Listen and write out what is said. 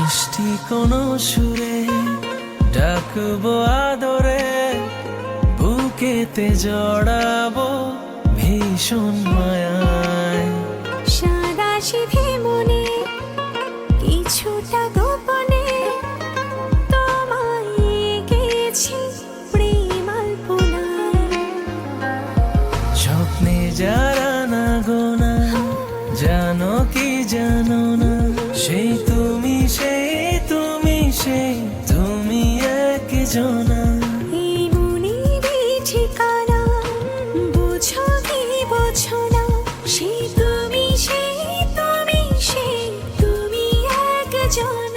মিষ্টি কোনো সুরে ডাকবো আদরে, বুকেতে জড়াবো ভীষণ মায়ায়। সাদা সিধে মনে কিছুটা গোপনে তোমায় গেছি প্রেম আলপনায়। স্বপ্নে যারা না গোনা, জানো কি জানো না, সেই তুমি তুমি একজনা। এই মনেরই ঠিকানা, বুঝো কি বোঝো না, তুমি একজন।